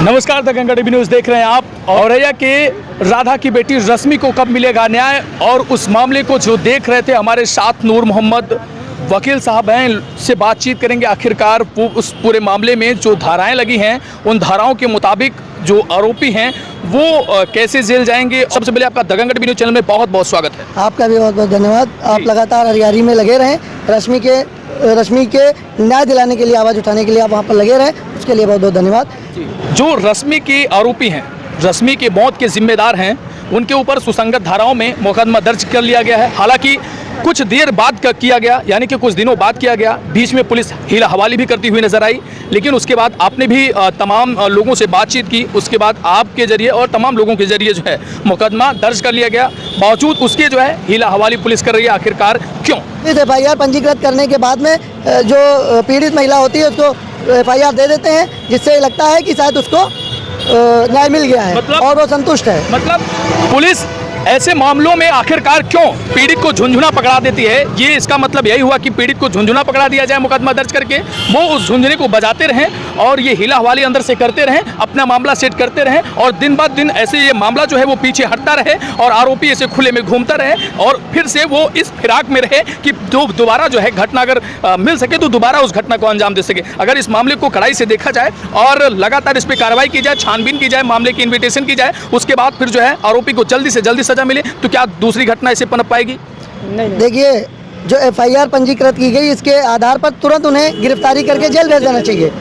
नमस्कार, the Ganga TV news देख रहे हैं आप। औरैया के राधा की बेटी रश्मि को कब मिलेगा न्याय, और उस मामले को जो देख रहे थे हमारे साथ नूर मोहम्मद वकील साहब हैं, से बातचीत करेंगे। आखिरकार उस पूरे मामले में जो धाराएं लगी हैं उन धाराओं के मुताबिक जो आरोपी हैं वो कैसे जेल जाएंगे। सबसे पहले आपका the Ganga TV news channel में बहुत बहुत स्वागत है। आपका भी बहुत बहुत धन्यवाद। आप लगातार हरियारी में लगे रहें, रश्मि के न्याय दिलाने के लिए, आवाज़ उठाने के लिए आप वहाँ पर लगे रहें, उसके लिए बहुत बहुत धन्यवाद। जो रश्मि के आरोपी हैं, रश्मि के मौत के जिम्मेदार हैं, उनके ऊपर सुसंगत धाराओं में मुकदमा दर्ज कर लिया गया है। हालांकि कुछ देर बाद किया गया, यानी कि कुछ दिनों बाद किया गया। बीच में पुलिस हीला हवाली भी करती हुई नजर आई, लेकिन उसके बाद आपने भी तमाम लोगों से बातचीत की, उसके बाद आपके जरिए और तमाम लोगों के जरिए जो है मुकदमा दर्ज कर लिया गया। बावजूद उसके जो है हीला हवाली पुलिस कर रही है। आखिरकार क्यों? इस FIR पंजीकृत करने के बाद में जो पीड़ित महिला होती है उसको FIR दे देते हैं, जिससे लगता है कि शायद उसको न्याय मिल गया है और वो संतुष्ट है। मतलब पुलिस ऐसे मामलों में आखिरकार क्यों पीड़ित को झुंझुना पकड़ा देती है? ये इसका मतलब यही हुआ कि पीड़ित को झुंझुना पकड़ा दिया जाए मुकदमा दर्ज करके, वो उस झुंझुने को बजाते रहें और ये हिला हवाली अंदर से करते रहें, अपना मामला सेट करते रहें, और दिन बाद दिन ऐसे ये मामला जो है वो पीछे हटता रहे और आरोपी ऐसे खुले में घूमता रहे, और फिर से वो इस फिराक में रहे कि दोबारा जो है घटना अगर मिल सके तो दोबारा उस घटना को अंजाम दे सके। अगर इस मामले को कड़ाई से देखा जाए और लगातार इस पर कार्रवाई की जाए, छानबीन की जाए, मामले की इन्विटेशन की जाए, उसके बाद फिर जो है आरोपी को जल्दी से जल्दी सजा मिले, तो क्या दूसरी घटना ऐसे पनप पाएगी? नहीं। देखिए, जो FIR पंजीकृत की गई, इसके आधार पर तुरंत उन्हें गिरफ्तारी करके जेल भेज देना चाहिए।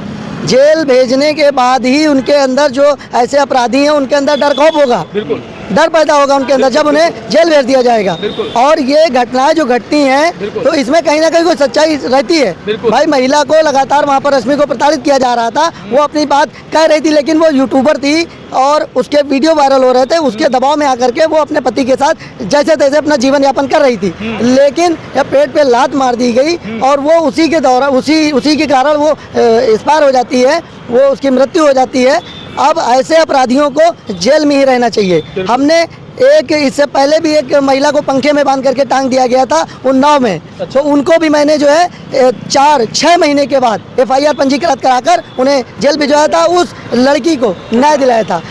जेल भेजने के बाद ही उनके अंदर जो ऐसे अपराधी हैं उनके अंदर डर खौफ होगा, बिल्कुल डर पैदा होगा उनके अंदर, जब उन्हें जेल भेज दिया जाएगा। और ये घटनाएं जो घटती हैं तो इसमें कहीं ना कहीं कोई सच्चाई रहती है। भाई, महिला को लगातार वहाँ पर रश्मि को प्रताड़ित किया जा रहा था, वो अपनी बात कह रही थी, लेकिन वो यूट्यूबर थी और उसके वीडियो वायरल हो रहे थे, उसके दबाव में आकर के वो अपने पति के साथ जैसे तैसे अपना जीवन यापन कर रही थी। लेकिन जब पेट पे लात मार दी गई और वो उसी के दौरान उसी के कारण वो एक्सपायर हो जाती है, वो उसकी मृत्यु हो जाती है। अब ऐसे अपराधियों को जेल में ही रहना चाहिए। हमने इससे पहले भी एक महिला को पंखे में बांध करके टांग दिया गया था उन्नाव में, तो उनको भी मैंने जो है 4-6 महीने के बाद FIR पंजीकृत कराकर उन्हें जेल भिजवाया था, उस लड़की को न्याय दिलाया था।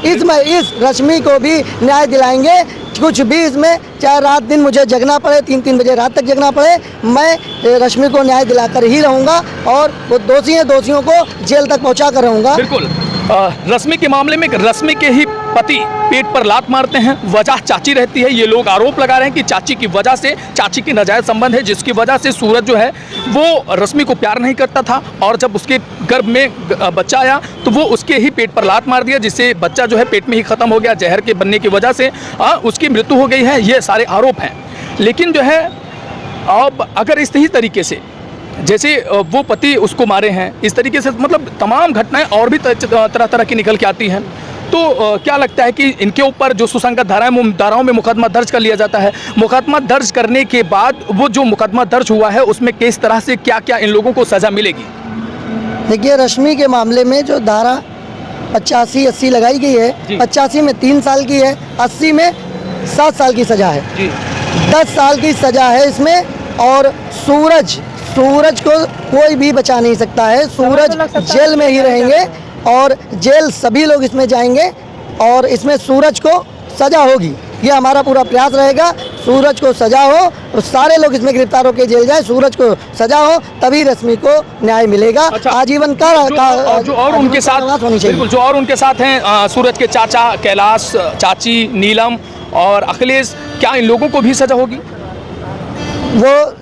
इस रश्मि को भी न्याय दिलाएंगे। कुछ भी इसमें, चाहे रात दिन मुझे जगना पड़े, 3-3 बजे रात तक जगना पड़े, मैं रश्मि को न्याय दिलाकर ही रहूँगा, और वो दोषी हैं, दोषियों को जेल तक पहुँचा कर रहूँगा। बिल्कुल। रश्मि के मामले में रश्मि के ही पति पेट पर लात मारते हैं, वजह चाची रहती है। ये लोग आरोप लगा रहे हैं कि चाची की वजह से, चाची की नाजायज संबंध है, जिसकी वजह से सूरज जो है वो रश्मि को प्यार नहीं करता था, और जब उसके गर्भ में बच्चा आया तो वो उसके ही पेट पर लात मार दिया, जिससे बच्चा जो है पेट में ही खत्म हो गया। जहर के बनने की वजह से उसकी मृत्यु हो गई है। ये सारे आरोप हैं। लेकिन जो है अब अगर इस ही तरीके से जैसे वो पति उसको मारे हैं, इस तरीके से मतलब तमाम घटनाएं और भी तरह तरह की निकल के आती हैं, तो क्या लगता है कि इनके ऊपर जो सुसंगत धाराओं में मुकदमा दर्ज कर लिया जाता है? मुकदमा दर्ज करने के बाद वो जो मुकदमा दर्ज हुआ है उसमें किस तरह से क्या क्या इन लोगों को सज़ा मिलेगी? देखिए, रश्मि के मामले में जो धारा 85-80 लगाई गई है, 85 में 3 साल की है, 80 में 7 साल की सज़ा है, 10 साल की सज़ा है इसमें। और सूरज को कोई भी बचा नहीं सकता है। सूरज जेल में ही रहेंगे और जेल सभी लोग इसमें जाएंगे, और इसमें सूरज को सज़ा होगी। ये हमारा पूरा प्रयास रहेगा, सूरज को सज़ा हो और सारे लोग इसमें गिरफ्तार होकर जेल जाए, सूरज को सज़ा हो, तभी रश्मि को न्याय मिलेगा। अच्छा, आजीवन का जो और उनके साथ होनी चाहिए, जो और उनके साथ हैं सूरज के चाचा कैलाश, चाची नीलम और अखिलेश, क्या इन लोगों को भी सज़ा होगी? वो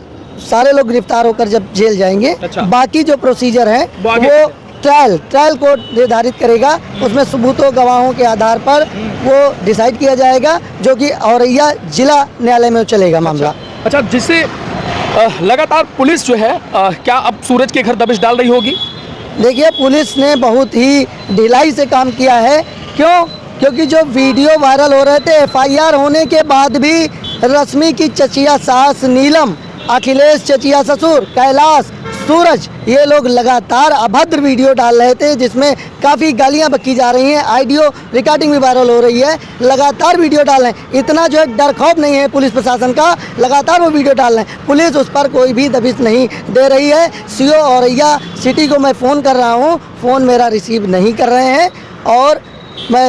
सारे लोग गिरफ्तार होकर जब जेल जाएंगे। अच्छा। बाकी जो प्रोसीजर है वो ट्रायल कोर्ट निर्धारित करेगा, उसमें सबूतों गवाहों के आधार पर वो डिसाइड किया जाएगा, जो कि औरैया जिला न्यायालय में चलेगा मामला। अच्छा, जिससे लगातार पुलिस जो है क्या अब सूरज के घर दबिश डाल रही होगी? देखिए, पुलिस ने बहुत ही ढिलाई से काम किया है। क्योंकि जो वीडियो वायरल हो रहे थे, FIR होने के बाद भी रश्मि की चचिया सास नीलम, अखिलेश चचिया ससुर कैलाश, सूरज, ये लोग लगातार अभद्र वीडियो डाल रहे थे जिसमें काफ़ी गालियां बकी जा रही हैं, ऑडियो रिकॉर्डिंग भी वायरल हो रही है, लगातार वीडियो डाल रहे हैं। इतना जो है डर खौफ नहीं है पुलिस प्रशासन का, लगातार वो वीडियो डाल रहे हैं। पुलिस उस पर कोई भी दबिश नहीं दे रही है। सीओ औरैया सिटी को मैं फ़ोन कर रहा हूँ, फ़ोन मेरा रिसीव नहीं कर रहे हैं, और मैं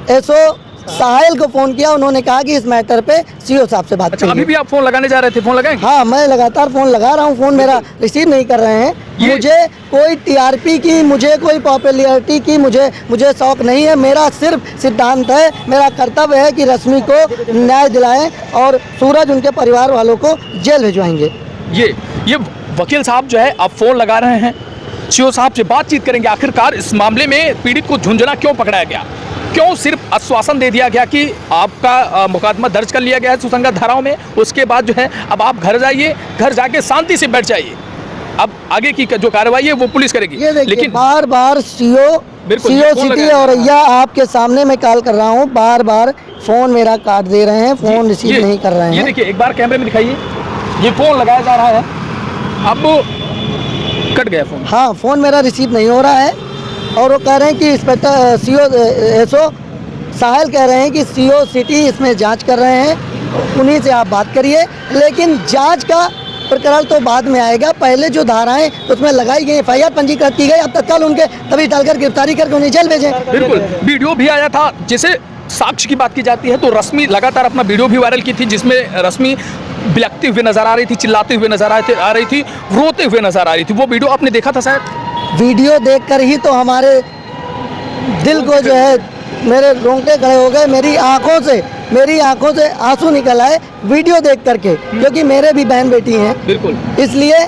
एसओ साहिल को फ़ोन किया, उन्होंने कहा कि इस मैटर पे सीओ साहब से बात अच्छा, करिए। अभी भी आप फोन लगाने जा रहे थे, फोन लगाएंगे? हाँ, मैं लगातार फ़ोन लगा रहा हूँ, फ़ोन मेरा रिसीव नहीं कर रहे हैं। मुझे कोई टीआरपी की, मुझे कोई पॉपुलैरिटी की मुझे शौक नहीं है। मेरा सिर्फ सिद्धांत है, मेरा कर्तव्य है कि रश्मि को न्याय दिलाएं और सूरज उनके परिवार वालों को जेल भिजवाएंगे। ये वकील साहब जो है आप फोन लगा रहे हैं, सीओ साहब से बातचीत करेंगे। आखिरकार इस मामले में पीड़ित को झुंझुना क्यों पकड़ाया गया, क्यों सिर्फ आश्वासन दे दिया गया कि आपका मुकदमा दर्ज कर लिया गया है सुसंगत धाराओं में, उसके बाद जो है अब आप घर जाइए, घर जाके शांति से बैठ जाइए, अब आगे की जो कार्रवाई है वो पुलिस करेगी। ये देखिए, लेकिन बार बार सीओ सिटी औरैया आपके सामने मैं कॉल कर रहा हूँ, बार बार फ़ोन मेरा काट दे रहे हैं, फ़ोन रिसीव नहीं कर रहे ये हैं। देखिए, एक बार कैमरे में दिखाइए, ये फ़ोन लगाया जा रहा है, अब कट गया फ़ोन। हाँ, फ़ोन मेरा रिसीव नहीं हो रहा है, और वो कह रहे हैं कि इंस्पेक्टर एसओ साहिल कह रहे हैं कि सीओ सिटी इसमें जांच कर रहे हैं, उन्हीं से आप बात करिए। लेकिन जांच का प्रकरण तो बाद में आएगा, पहले जो धाराएं उसमें लगाई गई, एफआईआर पंजीकृत की गई, अब तत्काल उनके तभी डालकर गिरफ्तारी करके उन्हें जेल भेजें। बिल्कुल, वीडियो भी आया था, जैसे साक्ष्य की बात की जाती है तो रश्मि लगातार अपना वीडियो भी वायरल की थी, जिसमें रश्मि बिलखती हुई नजर आ रही थी, चिल्लाते हुए नजर आ रही थी, रोते हुए नजर आ रही थी। वो वीडियो आपने देखा था शायद? वीडियो देखकर ही तो हमारे दिल को जो है, मेरे रोंगटे खड़े हो गए, मेरी आंखों से आंसू निकल आए वीडियो देख करके, क्योंकि मेरे भी बहन बेटी हैं। बिल्कुल, इसलिए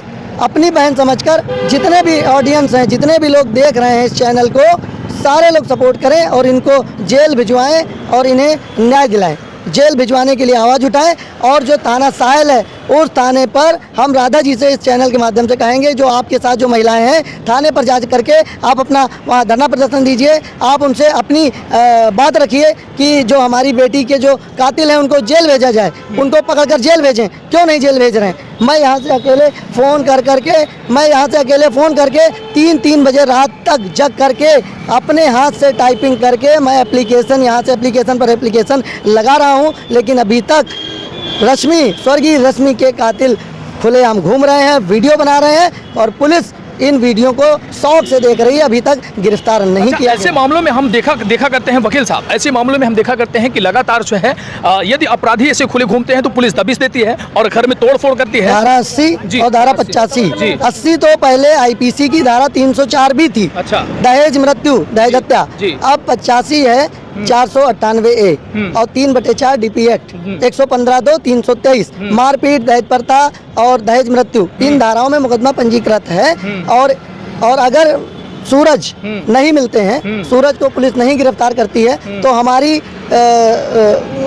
अपनी बहन समझकर जितने भी ऑडियंस हैं, जितने भी लोग देख रहे हैं इस चैनल को, सारे लोग सपोर्ट करें और इनको जेल भिजवाएं और इन्हें न्याय दिलाएं। जेल भिजवाने के लिए आवाज़ उठाएं, और जो थाना साहिल है उस थाने पर हम राधा जी से इस चैनल के माध्यम से कहेंगे, जो आपके साथ जो महिलाएं हैं, थाने पर जांच करके आप अपना वहाँ धरना प्रदर्शन दीजिए, आप उनसे अपनी बात रखिए कि जो हमारी बेटी के जो कातिल हैं उनको जेल भेजा जाए, उनको पकड़कर जेल भेजें। क्यों नहीं जेल भेज रहे हैं? मैं यहाँ से अकेले फ़ोन करके 3 बजे रात तक जग करके अपने हाथ से टाइपिंग करके मैं एप्लीकेशन, यहाँ से एप्लीकेशन पर एप्लीकेशन लगा रहा हूँ, लेकिन अभी तक स्वर्गीय रश्मि के कातिल खुलेआम घूम रहे हैं, वीडियो बना रहे हैं, और पुलिस इन वीडियो को शौक से देख रही है, अभी तक गिरफ्तार नहीं किया। ऐसे मामलों में हम देखा करते हैं वकील साहब, ऐसे मामलों में हम देखा करते हैं कि लगातार जो है यदि अपराधी ऐसे खुले घूमते हैं तो पुलिस दबिश देती है और घर में तोड़फोड़ करती है। धारा 80 और धारा 85। 80 तो पहले आईपीसी की धारा 304 भी थी, अच्छा, दहेज दहेज हत्या। अब 85 है 498A और 3/4 DP एक्ट 115(2) 323 मारपीट, दहेज प्रथा और दहेज मृत्यु, इन धाराओं में मुकदमा पंजीकृत है। और अगर सूरज नहीं मिलते हैं, सूरज को पुलिस नहीं गिरफ्तार करती है, तो हमारी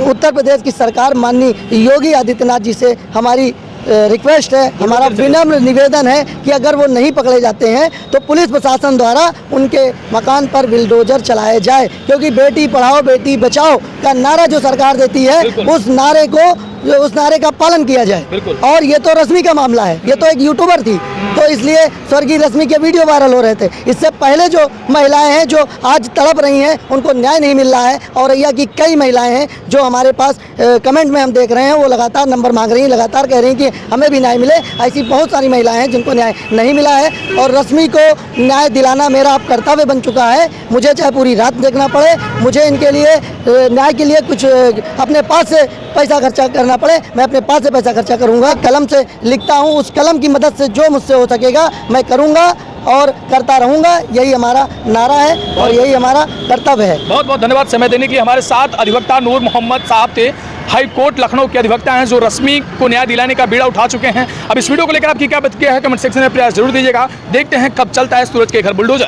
उत्तर प्रदेश की सरकार माननीय योगी आदित्यनाथ जी से हमारी रिक्वेस्ट है, हमारा विनम्र निवेदन है कि अगर वो नहीं पकड़े जाते हैं तो पुलिस प्रशासन द्वारा उनके मकान पर बिल्डोजर चलाए जाए, क्योंकि बेटी पढ़ाओ बेटी बचाओ का नारा जो सरकार देती है, उस नारे का पालन किया जाए। और ये तो रश्मि का मामला है, ये तो एक यूट्यूबर थी, तो इसलिए स्वर्गीय रश्मि के वीडियो वायरल हो रहे थे। इससे पहले जो महिलाएं हैं जो आज तड़प रही हैं, उनको न्याय नहीं मिल रहा है। औरैया की कई महिलाएं हैं जो हमारे पास कमेंट में हम देख रहे हैं, वो लगातार नंबर मांग रही हैं, लगातार कह रही हैं कि हमें भी न्याय मिले। ऐसी बहुत सारी महिलाएं हैं जिनको न्याय नहीं मिला है, और रश्मि को न्याय दिलाना मेरा अब कर्तव्य बन चुका है। मुझे चाहे पूरी रात देखना पड़े, मुझे इनके लिए न्याय के लिए कुछ अपने पास से पैसा खर्चा करना पड़े, मैं अपने पास से पैसा खर्चा करूंगा। कलम से लिखता हूं, उस कलम की मदद से जो मुझसे हो सकेगा मैं करूंगा और करता रहूंगा। यही हमारा नारा है और यही हमारा कर्तव्य है। बहुत बहुत धन्यवाद समय देने के लिए। हमारे साथ अधिवक्ता नूर मोहम्मद साहब थे, हाई कोर्ट लखनऊ के अधिवक्ता हैं, जो रश्मि को न्याय दिलाने का बीड़ा उठा चुके हैं। अब इस वीडियो को लेकर आपकी क्या प्रतिक्रिया है, कमेंट सेक्शन में प्रयास जरूर दीजिएगा। देखते हैं कब चलता है सूरज के घर बुलडोजर।